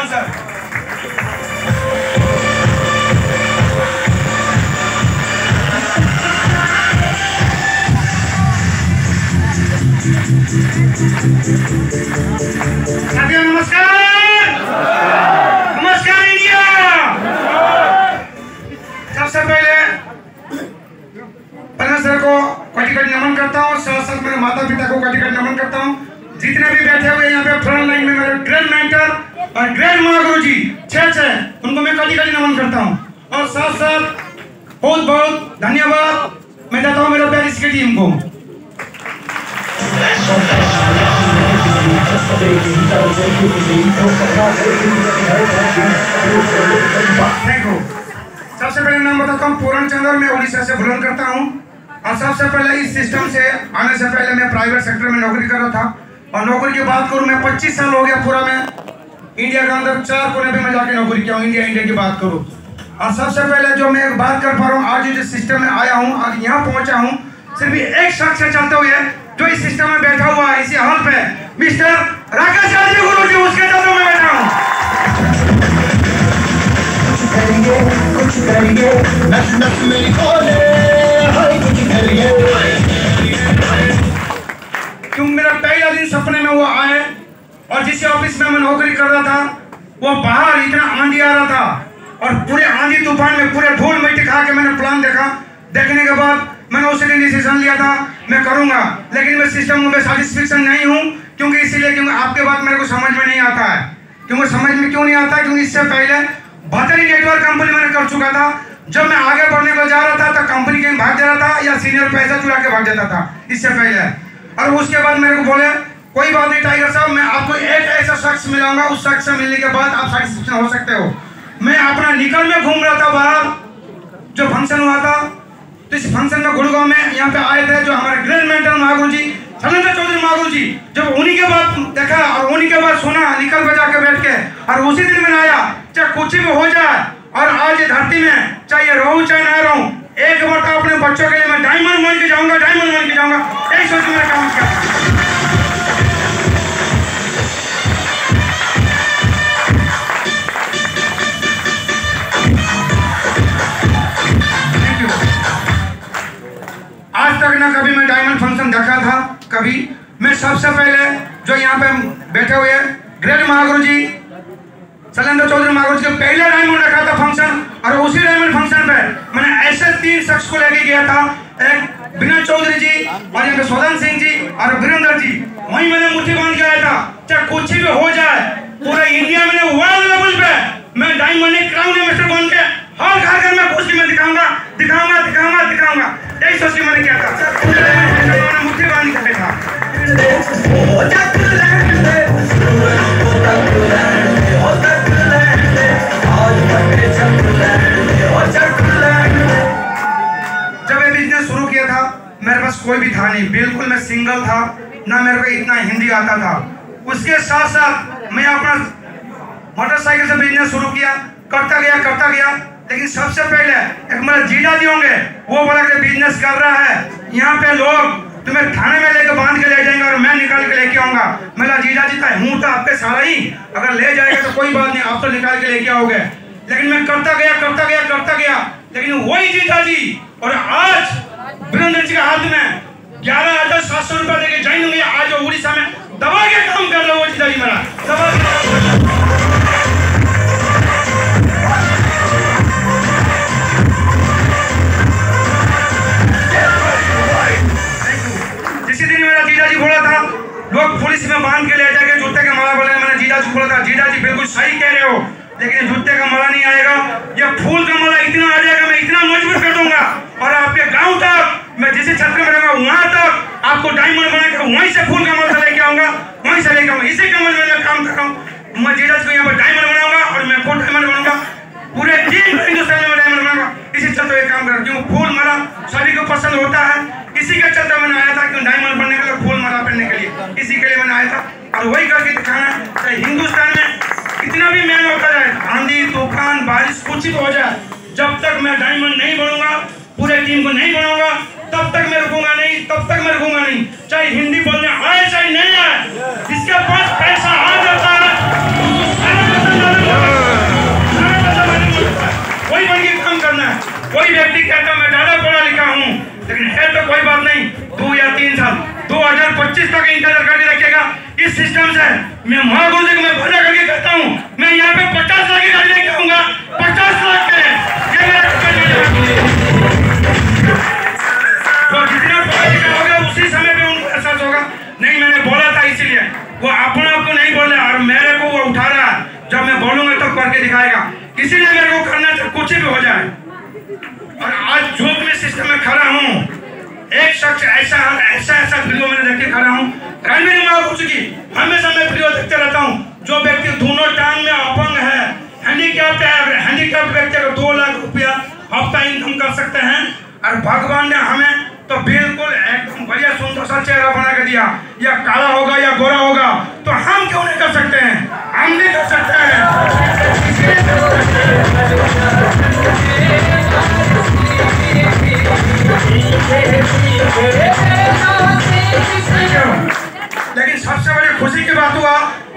पहलवान सर। साथियों नमस्कार, नमस्कार इंडिया। सबसे पहले पहले सर को कोटि कोटि नमन करता हूँ, साथ साथ मेरे माता पिता को कोटि कोटि नमन करता हूँ। जितने भी बैठे हुए यहाँ पे फ्रंट लाइन में मेरे ग्रैंड मेंटर और ग्रैंड महागुरु जी छह उनको मैं कोटि कोटि नमन करता हूँ। और साथ साथ बहुत बहुत धन्यवाद मैं देता हूँ मेरे प्यारी इसकी टीम को। देखो सबसे पहले नाम बताता हूँ पूरण चंद्र, मैं उड़ीसा से बिलोंग करता हूँ। और सबसे पहले इस सिस्टम से आने से पहले मैं प्राइवेट सेक्टर में नौकरी कर रहा था। और नौकरी की बात करूँ मैं 25 साल हो गया पूरा, मैं इंडिया के अंदर 4 कोने पे मैं जाके नौकरी किया हूँ। इंडिया की बात करूँ और सबसे पहले जो मैं बात कर पा रहा हूँ आज जिस सिस्टम में आया हूँ और यहाँ पहुँचा हूँ सिर्फ एक शख्स से चलते हुए जो इस सिस्टम में बैठा हुआ है इसी हॉल पे, मिस्टर राकेश यादव गुरु जी, उसके चलते में बैठा हूँ। कुछ करिए नस नस मेरी खोले, कुछ करिए। क्यों मेरा पहला दिन सपने में वो आए और जिस ऑफिस में मैं नौकरी कर रहा था वो बाहर इतना आंधी आ रहा था और पूरे आंधी तूफान में पूरे धूल मिट्टी खा के मैंने प्लान देखा। देखने के बाद मैंने उसी दिन डिसीजन लिया था मैं करूंगा, लेकिन मैं सिस्टम में सेटिस्फेक्शन नहीं हूं। क्योंकि इसीलिए क्योंकि आपके बात मेरे को समझ में नहीं आता है। क्योंकि समझ में क्यों नहीं आता है? क्योंकि इससे पहले बहतरी नेटवर्क कंपनी मैंने कर चुका था। जब मैं आगे बढ़ने को जा रहा था तो कंपनी कहीं भाग जा रहा था या सीनियर पैसा चुरा के भाग जाता था इससे पहले। और उसके बाद मेरे को बोले कोई बात नहीं टाइगर साहब, मैं आपको एक ऐसा शख्स मिलाऊंगा, उस शख्स से मिलने के बाद आप सेटिस्फेक्शन हो सकते हो। मैं अपना निकल में घूम रहा था बाहर, जो फंक्शन हुआ था तो इस फंक्शन में गुड़गांव में यहाँ पे आए थे जो हमारे ग्रैंड मेंटर महागुरु जी शैलेंद्र चौधरी महागुरु जी। जब उन्हीं के बाद देखा और उन्हीं के बाद सुना निकल बजा के बैठ के, और उसी दिन में आया चाहे कुछ भी हो जाए। और आज ये धरती में चाहे रहूं चाहे ना रहूं, एक बार तो अपने बच्चों के लिए मैं डायमंड बन के जाऊंगा, डायमंड बन के जाऊंगा, यही सोच मैंने काम किया। आज तक ना कभी मैं डायमंड फंक्शन देखा था कभी। मैं सबसे पहले जो यहाँ पे बैठे हुए ग्रेट महागुरु जी शैलेंद्र चौधरी महागुरु जी के पहले डायमंड रखा था फंक्शन। और उसी डायमंड फंक्शन पे मैंने ऐसे 3 शख्स को लेके गया था, एक विनय चौधरी जी और यहाँ पे सोधन सिंह जी और वीरेंद्र जी। वहीं मैंने मुट्ठी बांध के आया था चाहे कुछ भी हो जाए, पूरे इंडिया में वर्ल्ड लेवल पे मैं डायमंड क्राउन मिस्टर बन के हर घर में कुछ में दिखाऊंगा दिखाऊंगा दिखाऊंगा दिखाऊंगा, यही सोच के मैंने किया था। मुट्ठी बांध के था। जब ये बिजनेस शुरू किया था मेरे पास कोई भी था नहीं, बिल्कुल मैं सिंगल था, ना मेरे को इतना हिंदी आता था। उसके साथ साथ मैं अपना मोटरसाइकिल से बिजनेस शुरू किया, करता गया। लेकिन सबसे पहले एक मेरा जीजा जी होंगे, वो बोला कि बिजनेस कर रहा है, यहाँ पे लोग तुम्हें थाने में लेकर बांध के ले जाएंगे और मैं निकाल के लेके आऊंगा। मेरा जीजा जी था हूँ तो आपके सारा ही, अगर ले जाएगा तो कोई बात नहीं, आप तो निकाल के लेके आओगे। लेकिन मैं करता गया। लेकिन वही जीजा जी और आज वीरेंद्र जी के हाथ में 11,700 रुपए देके जाएंगे। आज उड़ीसा में दवा के काम कर रहे हो जीजा जी मेरा दवा। इसी दिन मेरा जीजा जी बोला था लोग पुलिस में बांध के ले जाके जूते का माला बोले। मैंने जीजा जी बोला था जीजा जी बिल्कुल सही कह रहे हो, लेकिन जूते का माला नहीं आएगा, ये फूल का माला इतना आ जाएगा, मैं इतना मजबूत कर दूंगा और आपके गांव तक मैं जिस क्षेत्र में रहूंगा वहां तक आपको डायमंड बना के वहीं से फूल का माला लेके आऊंगा, वहीं से लेके आऊंगा। इसी का मैं काम कर रहा हूँ। मैं जीजा जी को यहाँ पर डायमंड बनाऊंगा और मैं खुद डायमंड बनूंगा, पूरे टीम हिंदुस्तान में डायमंड बनाऊंगा। इसी चलते हुए काम कर रहा हूँ। फूल माला सभी को पसंद होता है, इसी के चलते मैंने आया था कि डायमंड बनने के लिए, फूल माला पहनने के लिए, इसी के लिए मैंने आया था और वही करके दिखाना है। हिंदुस्तान में कितना भी मेहनत होता है, आंधी तूफान बारिश कुछ भी हो जाए, जब तक मैं डायमंड नहीं बनूंगा, पूरे टीम को नहीं बनाऊंगा, तब तक मैं रुकूंगा नहीं। चाहे हिंदी बोलने आए चाहे नहीं आए, जिसके पास पैसा आ जाता है महागुरु जी को मैं भला करके कहता हूँ, मैं यहाँ पे 50 लाख की गाड़ी लेके आऊंगा, 50 लाख के। ये मेरा तो जितना पढ़ा लिखा होगा उसी समय पे उनको एहसास होगा। नहीं, मैंने बोला था इसीलिए वो अपने आप को नहीं बोले और मेरे को वो उठा रहा है। जब मैं बोलूंगा तो करके दिखाएगा, इसीलिए मेरे को करना चाहिए, कुछ भी हो जाए। और आज जो मैं सिस्टम में खड़ा हूँ, एक शख्स ऐसा वीडियो मैंने देख के खड़ा हूँ। रणवीर महागुरु की हमेशा मैं वीडियो देखते रहता हूँ। जो व्यक्ति दोनों टांग में अपंग है, हैंडीकैप व्यक्ति को 2 लाख रुपया हफ्ता इनकम कर सकते हैं। और भगवान ने हमें तो बिल्कुल एकदम बढ़िया सुंदर सा चेहरा बना के दिया। या काला होगा या गोरा होगा, तो हम क्यों नहीं कर सकते हैं? हम भी कर सकते हैं। लेकिन सबसे बड़ी खुशी की बात हुआ,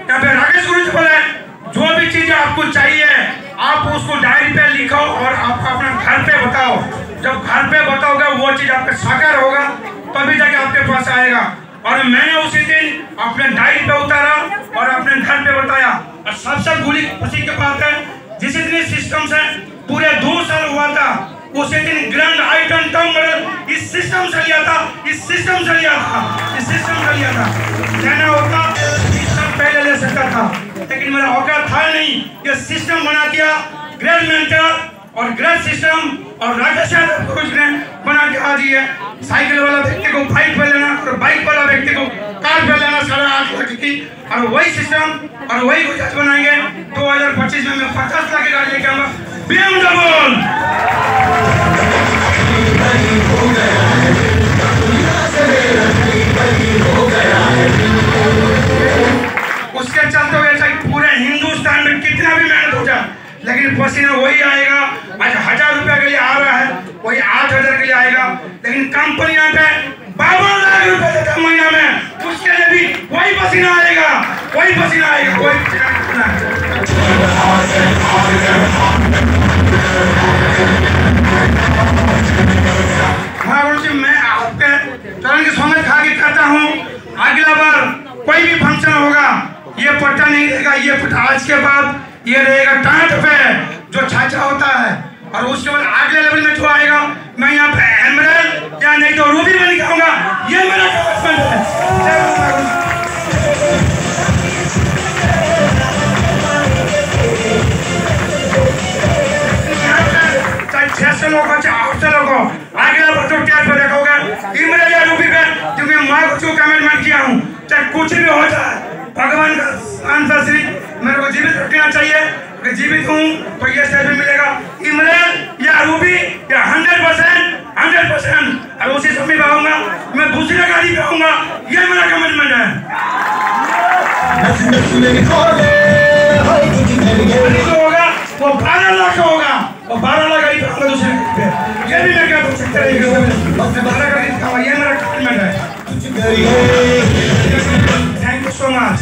यहाँ पे राकेश गुरु जी बोले जो भी चीजें आपको चाहिए आप उसको डायरी पे लिखो और आप अपना घर पे बताओ। जब घर पे बताओगे वो चीज आपका साकार होगा, तभी जाके आपके पास आएगा। और मैंने उसी दिन अपने डायरी पे उतारा और अपने घर पे बताया। और सबसे बड़ी खुशी की बात है, जिस दिन सिस्टम से पूरे 2 साल हुआ था, उसी दिन ग्रैंड आइटम टाउन मॉडल इस सिस्टम से लिया था। कहना होता पहले ले सकता था, लेकिन मेरा औकात था नहीं। ये सिस्टम बना दिया ग्रेड मेंटर और ग्रेड सिस्टम, और राकेश यादव कुछ ने बना के आज ये साइकिल वाला व्यक्ति को बाइक पे लेना और बाइक वाला व्यक्ति को कार पे लेना 8.5 लाख की। और वही सिस्टम और वही गुजरात बनाएंगे। 2025 में मैं 50 लाख की गाड़ी लेके आऊंगा, BMW। उसके चलते हुए पूरे हिंदुस्तान में कितना भी मेहनत हो जाए, लेकिन पसीना वही आएगा। आज 1000 रुपया के लिए आ रहा है, वही 8000 के लिए आएगा। लेकिन कंपनी यहाँ पे 52 लाख रुपए देता है महीना में, उसके लिए भी वही पसीना आएगा। महागुरु जी, मैं आपके चरण की सोमत खा के कहता हूँ, अगला बार कोई भी फंक्शन होगा, ये पट्टा नहीं रहेगा। ये पट्टा आज के बाद ये रहेगा टाट पे जो छाछा होता है। और उसके बाद अगले लेवल में जो आएगा, मैं यहाँ पे एमराल्ड या नहीं तो रूबी में लिखाऊंगा। ये मेरा कमिटमेंट है। चाहे 600 लोग हो चाहे 800 लोग हो, अगला बार जो टैग पे देखोगे एमराल्ड या रूबी पे, क्योंकि मैं कुछ कमिटमेंट किया हूँ। चाहे कुछ भी हो जाए, भगवान का आंसर श्री मेरे को जीवित रखना चाहिए। अगर जीवित हूँ तो ये स्टेज पे मिलेगा एमराल्ड या रूबी या 100%। और उसी समय पे आऊंगा, मैं दूसरी गाड़ी पे आऊंगा। ये मेरा कमिटमेंट है। जो होगा वो 12 लाख का होगा, वो 12 लाख गाड़ी पे आऊंगा दूसरी पे। ये भी मैं क्या बोल सकता है, ये मेरा कमिटमेंट है। Thank you so much.